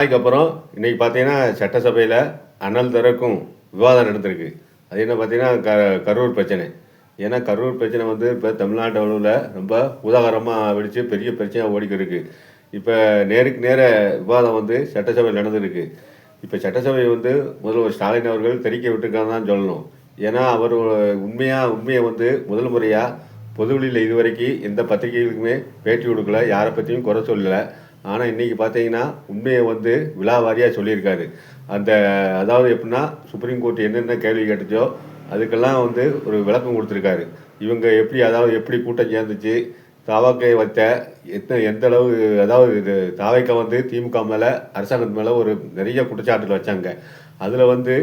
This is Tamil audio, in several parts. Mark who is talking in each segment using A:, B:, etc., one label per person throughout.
A: அதுக்கப்புறம் இன்னைக்கு பார்த்தீங்கன்னா சட்டசபையில் அனல் திறக்கும் விவாதம் நடந்திருக்கு. அது என்ன பார்த்தீங்கன்னா கரூர் பிரச்சனை. ஏன்னா கரூர் பிரச்சனை வந்து இப்போ தமிழ்நாட்டு அளவில் ரொம்ப உதாகரமாக வெடித்து பெரிய பிரச்சனையாக ஓடிக்கிட்டு இருக்கு. இப்போ நேருக்கு நேர விவாதம் வந்து சட்டசபையில் நடந்திருக்கு. இப்போ சட்டசபை வந்து முதல்வர் ஸ்டாலின் அவர்கள் தெரிக்க விட்டுருக்காங்க தான் சொல்லணும். ஏன்னா அவர் உண்மையை வந்து முதல் முறையாக பொதுவெளியில் இதுவரைக்கும் எந்த பத்திரிகைகளுக்குமே பேட்டி கொடுக்கல, யாரை பற்றியும் குறை சொல்லலை. ஆனால் இன்றைக்கி பார்த்தீங்கன்னா உண்மையை வந்து விலாவாரியாக சொல்லியிருக்காரு. அந்த அதாவது எப்படின்னா சுப்ரீம் கோர்ட் என்னென்ன கேள்வி கேட்டுச்சோ அதுக்கெல்லாம் வந்து ஒரு விளக்கம் கொடுத்துருக்காரு. இவங்க எப்படி கூட்டம் சேர்ந்துச்சு, தாவாக்கை வைத்த எந்த அளவு, அதாவது இது தாவைக்கா வந்து திமுக மேலே அரசாங்கத்து மேலே ஒரு நிறைய குற்றச்சாட்டுகள் வச்சாங்க. அதில் வந்து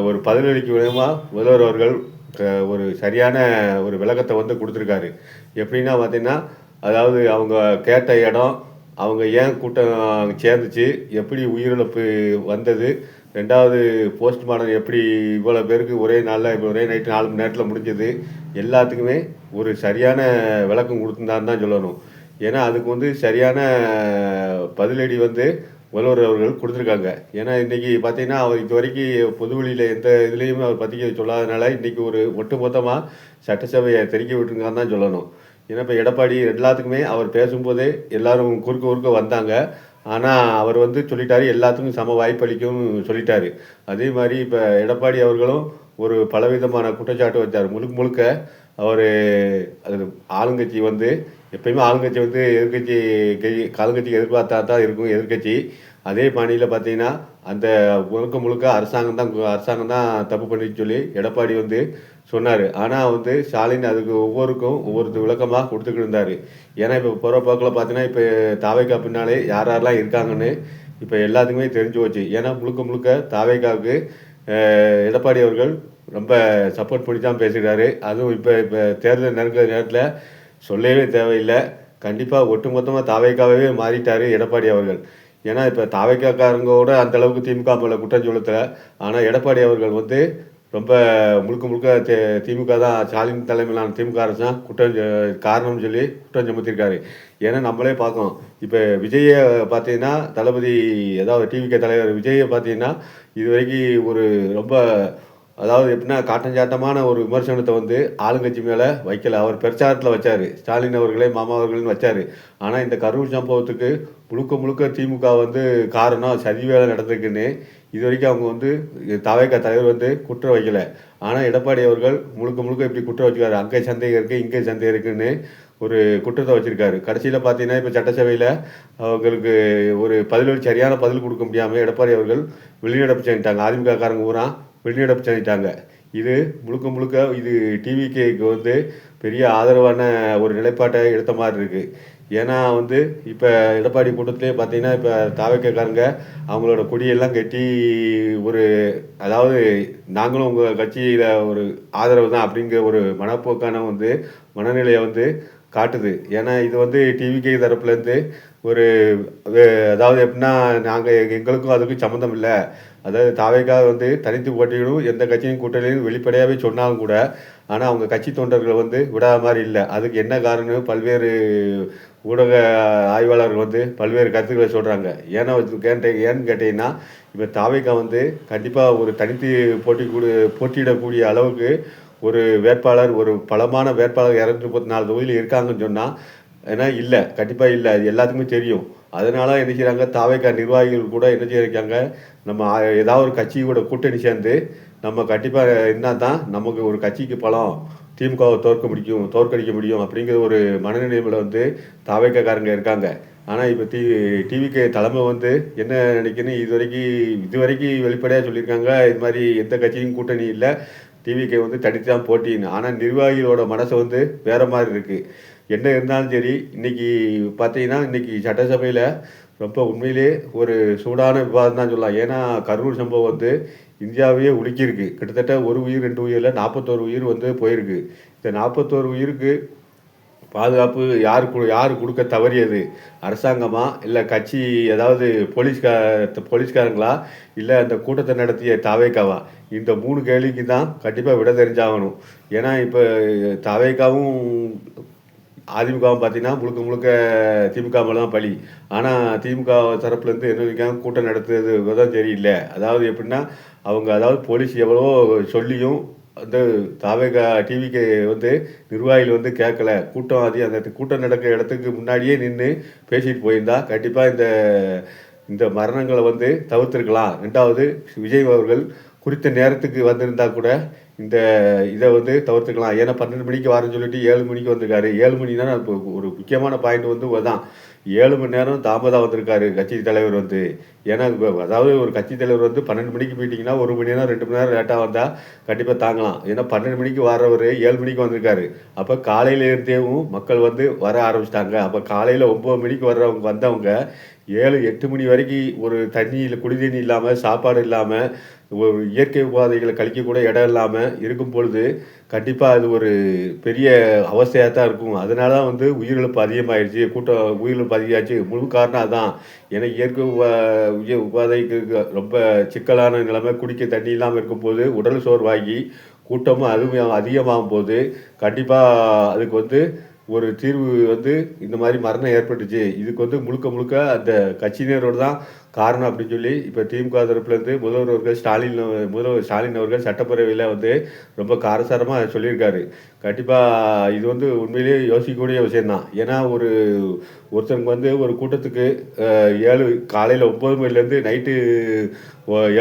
A: ஒரு பதிலளிக்கும் விதமாக முதல்வர் அவர்கள் ஒரு சரியான ஒரு விளக்கத்தை வந்து கொடுத்துருக்காரு. எப்படின்னா பார்த்தீங்கன்னா, அதாவது அவங்க கேட்ட இடம், அவங்க ஏன் கூட்டம் சேர்ந்துச்சு, எப்படி உயிரிழப்பு வந்தது, ரெண்டாவது போஸ்ட்மார்ட்டம் எப்படி இவ்வளோ பேருக்கு ஒரே நாளில் ஒரே நைட்டு 4 மணி நேரத்தில் முடிஞ்சது, எல்லாத்துக்குமே ஒரு சரியான விளக்கம் கொடுத்துருந்தான்னு தான் சொல்லணும். ஏன்னா அதுக்கு வந்து சரியான பதிலடி வந்து முதல்வர் அவர்கள் கொடுத்துருக்காங்க. ஏன்னா இன்றைக்கி பார்த்தீங்கன்னா அவர் இது வரைக்கும் பொதுவெளியில் எந்த இதுலேயுமே அவர் பத்திரிக்கை சொல்லாதனால இன்றைக்கி ஒரு ஒட்டுமொத்தமாக சட்டசபையை தெரிக்க விட்டுருக்கான்னு தான் சொல்லணும். ஏன்னா இப்போ எடப்பாடி எல்லாத்துக்குமே அவர் பேசும்போதே எல்லாரும் குறுக்க வந்தாங்க. ஆனால் அவர் வந்து சொல்லிட்டாரு, எல்லாத்துக்கும் சம வாய்ப்பளிக்கும் சொல்லிட்டாரு. அதே மாதிரி இப்போ எடப்பாடி அவர்களும் ஒரு பலவிதமான குற்றச்சாட்டு வச்சார். முழுக்க அவர் அது ஆளுங்கட்சி வந்து எப்பயுமே ஆளுங்கட்சி வந்து ஆளுங்கட்சிக்கு எதிர்பார்த்தா தான் இருக்கும் எதிர்கட்சி. அதே பாணியில் பார்த்தீங்கன்னா அந்த முழுக்க அரசாங்கம் தான் தப்பு பண்ணின்னு சொல்லி எடப்பாடி வந்து சொன்னார். ஆனால் வந்து ஸ்டாலின் அதுக்கு ஒவ்வொரு விளக்கமாக கொடுத்துக்கிட்டு இருந்தார். ஏன்னா இப்போ போகிற போக்கில் பார்த்தீங்கன்னா இப்போ தாவைக்கா பின்னாலே யாரெல்லாம் இருக்காங்கன்னு இப்போ எல்லாத்துக்குமே தெரிஞ்சு போச்சு. ஏன்னா முழுக்க தாவைக்காவுக்கு எடப்பாடி அவர்கள் ரொம்ப சப்போர்ட் பண்ணி தான் பேசுகிறாரு. அதுவும் இப்போ தேர்தல் நெருங்குற நேரத்தில் சொல்லவே தேவையில்லை. கண்டிப்பாக ஒட்டுமொத்தமாக தாவைக்காவே மாறிட்டார் எடப்பாடி அவர்கள். ஏன்னா இப்போ தாவைக்காக்காரங்களோட அந்தளவுக்கு திமுக மேலே குற்றம் செலுத்தலை. ஆனால் எடப்பாடி அவர்கள் வந்து ரொம்ப முழுக்க திமுக தான், ஸ்டாலின் தலைமையிலான திமுக அரசு தான் காரணம்னு சொல்லி குற்றம் சுமத்திருக்காரு. ஏன்னா நம்மளே பார்க்கோம். இப்போ விஜயை பார்த்தீங்கன்னா தளபதி, அதாவது டிவிகே தலைவர் விஜயை பார்த்தீங்கன்னா இது வரைக்கும் ஒரு ரொம்ப, அதாவது எப்படின்னா காட்டஞ்சாட்டமான ஒரு விமர்சனத்தை வந்து ஆளுங்கட்சி மேலே வைக்கல. அவர் பிரச்சாரத்தில் வச்சார், ஸ்டாலின் அவர்களே மாமா அவர்கள்னு வச்சார். ஆனால் இந்த கரூர் சம்பவத்துக்கு முழுக்க திமுக வந்து காரணம், சதி வேலை நடந்திருக்குன்னு இது வரைக்கும் அவங்க வந்து தவைக்க தலைவர் வந்து குற்றம் வைக்கலை. ஆனால் எடப்பாடி அவர்கள் முழுக்க இப்படி குற்றம் வச்சுக்காரு. அங்கே சந்தேகம் இருக்குது, இங்கே சந்தேகம் இருக்குதுன்னு ஒரு குற்றத்தை வச்சுருக்காரு. கடைசியில் பார்த்தீங்கன்னா இப்போ சட்டசபையில் அவங்களுக்கு ஒரு சரியான பதில் கொடுக்க முடியாமல் எடப்பாடி அவர்கள் வெளிநடப்பு செஞ்சிட்டாங்க. அதிமுககாரங்க பூரா வெளிநடப்பு செஞ்சிட்டாங்க. இது முழுக்க இது டிவிகேக்கு வந்து பெரிய ஆதரவான ஒரு நிலைப்பாட்டை எடுத்த மாதிரி இருக்குது. ஏன்னா வந்து இப்போ எடப்பாடி கூட்டத்திலே பார்த்தீங்கன்னா இப்போ தாவைக்காரங்க அவங்களோட கொடியெல்லாம் கட்டி ஒரு, அதாவது நாங்களும் உங்கள் கட்சியில் ஒரு ஆதரவு தான் அப்படிங்கிற ஒரு மனப்போக்கான வந்து மனநிலையை வந்து காட்டுது. ஏன்னா இது வந்து டிவிகே தரப்புலேருந்து ஒரு, அதாவது எப்படின்னா எங்களுக்கும் அதுக்கும் சம்மந்தம் இல்லை, அதாவது தாவைக்காக வந்து தனித்து போட்டியிடும் எந்த கட்சியும் கூட்டணியும் வெளிப்படையாகவே சொன்னாலும் கூட, ஆனால் அவங்க கட்சி தொண்டர்கள் வந்து விடாத மாதிரி இல்லை. அதுக்கு என்ன காரணம், பல்வேறு ஊடக ஆய்வாளர்கள் வந்து பல்வேறு கருத்துக்களை சொல்கிறாங்க. ஏன்னு கேட்டீங்கன்னா இப்போ தாவைக்கா வந்து கண்டிப்பாக ஒரு தனித்து போட்டியிடக்கூடிய அளவுக்கு ஒரு வேட்பாளர், ஒரு பலமான வேட்பாளர் 234 தொகுதியில் இருக்காங்கன்னு சொன்னால், ஏன்னா இல்லை, கண்டிப்பாக இல்லை, அது எல்லாத்துக்குமே தெரியும். அதனால என்ன செய்கிறாங்க, தாவைக்கா நிர்வாகிகள் கூட என்ன செய்யிருக்காங்க, நம்ம ஏதாவது ஒரு கட்சியோட கூட்டணி சேர்ந்து நம்ம கண்டிப்பாக என்ன தான் நமக்கு ஒரு கட்சிக்கு பலம், திமுகவை தோற்கடிக்க முடியும் அப்படிங்கிற ஒரு மனநிலைமையில் வந்து தாவைக்காரங்க இருக்காங்க. ஆனால் இப்போ டிவிகே தலைமை வந்து என்ன நினைக்கணும், இது வரைக்கும் வெளிப்படையாக சொல்லியிருக்காங்க, இது மாதிரி எந்த கட்சியும் கூட்டணி இல்லை, டிவிகே வந்து தனித்து தான் போட்டின்னு. ஆனால் நிர்வாகிகளோட மனசை வந்து வேறு மாதிரி இருக்குது. என்ன இருந்தாலும் சரி, இன்றைக்கி பார்த்தீங்கன்னா இன்றைக்கி சட்டசபையில் ரொம்ப உண்மையிலே ஒரு சூடான விவாதம் தான் சொல்லலாம். ஏன்னா கரூர் சம்பவம் வந்து இந்தியாவையே உலுக்கியிருக்கு. கிட்டத்தட்ட 1 உயிர் 2 உயிரில் 41 உயிர் வந்து போயிருக்கு. இந்த 41 உயிருக்கு பாதுகாப்பு யார் கொடுக்க தவறியது, அரசாங்கமா இல்லை கட்சி, அதாவது போலீஸ்காரங்களா இல்லை அந்த கூட்டத்தை நடத்திய தாவேக்காவா? இந்த 3 கேள்விக்கு தான் கண்டிப்பாக விட தெரிஞ்சாகணும். ஏன்னா இப்போ தாவேக்காவும் அதிமுகவும் பார்த்தீங்கன்னா முழுக்க முழுக்க திமுக மேலே தான் பழி. ஆனால் திமுக தரப்புலேருந்து என்ன வரைக்கும் கூட்டம் நடத்துறது விதம் சரியில்லை. அதாவது எப்படின்னா அவங்க அதாவது போலீஸ் எவ்வளவோ சொல்லியும் வந்து தாவேகா டிவிக்கு வந்து நிர்வாகிகள் வந்து கேட்கல. கூட்டம் அந்த கூட்டம் நடக்கிற இடத்துக்கு முன்னாடியே நின்று பேசிட்டு போயிருந்தா கண்டிப்பாக இந்த இந்த மரணங்களை வந்து தவிர்த்திருக்கலாம். 2வது விஜய் அவர்கள் குறித்த நேரத்துக்கு வந்திருந்தா கூட இந்த இதை வந்து தவிர்த்துக்கலாம். ஏன்னா 12 மணிக்கு வரேன்னு சொல்லிட்டு 7 மணிக்கு வந்திருக்காரு. 7 மணினா இப்போ ஒரு முக்கியமான பாயிண்ட் வந்து அதான். 7 மணி நேரம் தாமதம் வந்திருக்காரு கட்சி தலைவர் வந்து. ஏன்னா அதாவது ஒரு கட்சி தலைவர் வந்து 12 மணிக்கு மீட்டிங்னா 1 மணி நேரம் 2 மணி நேரம் லேட்டாக வந்தால் கண்டிப்பாக தாங்கலாம். ஏன்னா 12 மணிக்கு வர்றவர் 7 மணிக்கு வந்திருக்காரு. அப்போ காலையில இருந்தேவும் மக்கள் வந்து வர ஆரம்பிச்சிட்டாங்க. அப்போ காலையில் 9 மணிக்கு வந்தவங்க 7, 8 மணி வரைக்கும் ஒரு தண்ணியில் குடி தண்ணி இல்லாமல், சாப்பாடு இல்லாமல், ஒரு இயற்கை உபாதைகளை கழிக்கக்கூட இடம் இல்லாமல் இருக்கும் பொழுது கண்டிப்பாக அது ஒரு பெரிய அவஸ்தையாக தான் இருக்கும். அதனால தான் வந்து உயிரிழப்பு அதிகமாகிடுச்சு. உயிரிழப்பு அதிகமாகிடுச்சு. முழு காரணம் அதான். ஏன்னா இயற்கை உபாதைக்கு ரொம்ப சிக்கலான நிலைமை, குடிக்க தண்ணி இல்லாமல் இருக்கும்போது உடல் சோர்வாகி கூட்டமும் அதுவும் அதிகமாகும் போது கண்டிப்பாக அதுக்கு வந்து ஒரு தீர்வு வந்து இந்த மாதிரி மரணம் ஏற்பட்டுச்சு. இதுக்கு வந்து முழுக்க முழுக்க அந்த கட்சியினரோடு தான் காரணம் அப்படின்னு சொல்லி இப்போ திமுக தரப்புலேருந்து முதல்வர் ஸ்டாலின் அவர்கள் சட்டப்பேரவையில் வந்து ரொம்ப காரசாரமாக சொல்லியிருக்காரு. கண்டிப்பாக இது வந்து உண்மையிலேயே யோசிக்கக்கூடிய விஷயந்தான். ஏன்னா ஒருத்தவங்க வந்து ஒரு கூட்டத்துக்கு காலையில் 9 மணிலேருந்து நைட்டு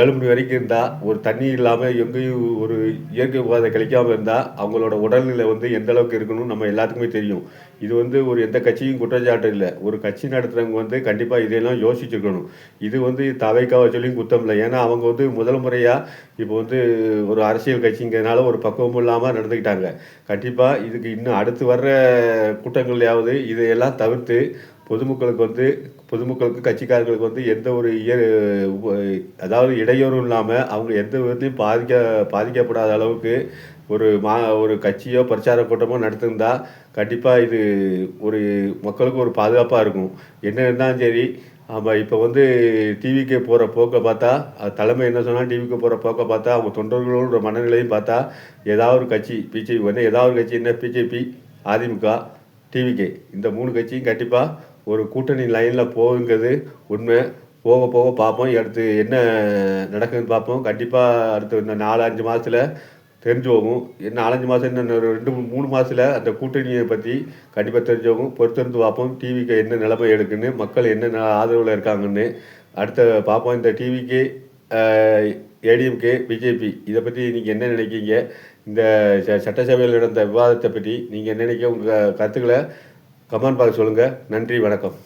A: 7 மணி வரைக்கும் இருந்தால், ஒரு தண்ணி இல்லாமல் எங்கேயும் ஒரு இயற்கை உபாதை கிடைக்காமல் இருந்தால் அவங்களோட உடல்நிலை வந்து எந்த அளவுக்கு இருக்கணும்னு நம்ம எல்லாத்துக்குமே தெரியும். இது வந்து எந்த கட்சியும் குற்றச்சாட்டு இல்லை. ஒரு கட்சி நடத்துகிறவங்க வந்து கண்டிப்பாக இதையெல்லாம் யோசிச்சுருக்கணும். இது வந்து தவைக்காவை சொல்லியும் குத்தம் இல்லை. ஏன்னா அவங்க வந்து முதல் முறையாக இப்போ வந்து ஒரு அரசியல் கட்சிங்கிறதுனால ஒரு பக்குவமும் இல்லாமல் நடந்துக்கிட்டாங்க. கண்டிப்பாக இதுக்கு இன்னும் அடுத்து வர்ற கூட்டங்கள்லையாவது இதையெல்லாம் தவிர்த்து பொதுமக்களுக்கு கட்சிக்காரர்களுக்கு வந்து எந்த ஒரு அதாவது இடையூறும் இல்லாமல் அவங்க எந்த விதத்தையும் பாதிக்கப்படாத அளவுக்கு ஒரு கட்சியோ பிரச்சார கூட்டமோ நடத்திருந்தா கண்டிப்பாக இது மக்களுக்கு ஒரு பாதுகாப்பாக இருக்கும். என்ன இருந்தாலும் சரி. ஆமாம், இப்போ வந்து டிவிக்கு போகிற போக்கை பார்த்தா தலைமை என்ன சொன்னால் டிவிக்கு போகிற போக்கை பார்த்தா அவங்க தொண்டர்களோட மனநிலையும் பார்த்தா ஏதாவது ஒரு கட்சி பிஜேபி வந்து ஏதாவது ஒரு கட்சி என்ன பிஜேபி, அதிமுக, டிவிகே இந்த 3 கட்சியும் கண்டிப்பாக ஒரு கூட்டணி லைனில் போகுங்கிறது உண்மை. போக போக பார்ப்போம். அடுத்து என்ன நடக்குதுன்னு பார்ப்போம். கண்டிப்பாக அடுத்து இந்த 4, 5 மாதத்தில் தெரிஞ்சு போகும். 4, 5 மாதம் இன்னும் ஒரு 2, 3 மாதத்தில் அந்த கூட்டணியை பற்றி கண்டிப்பாக தெரிஞ்சு போகும். பொறுத்திருந்து பார்ப்போம். டிவிக்கு என்ன நிலைமை எடுக்குன்னு, மக்கள் என்ன ஆதரவில் இருக்காங்கன்னு அடுத்த பார்ப்போம். இந்த டிவிக்கு ஏடிஎம்கே, பிஜேபி இதை பற்றி நீங்கள் என்ன நினைக்கிங்க? இந்த சட்டசபையில் நடந்த விவாதத்தை பற்றி நீங்கள் என்ன நினைக்க? உங்கள் கருத்துக்களை கமெண்ட் பாக்ஸ் சொல்லுங்கள். நன்றி, வணக்கம்.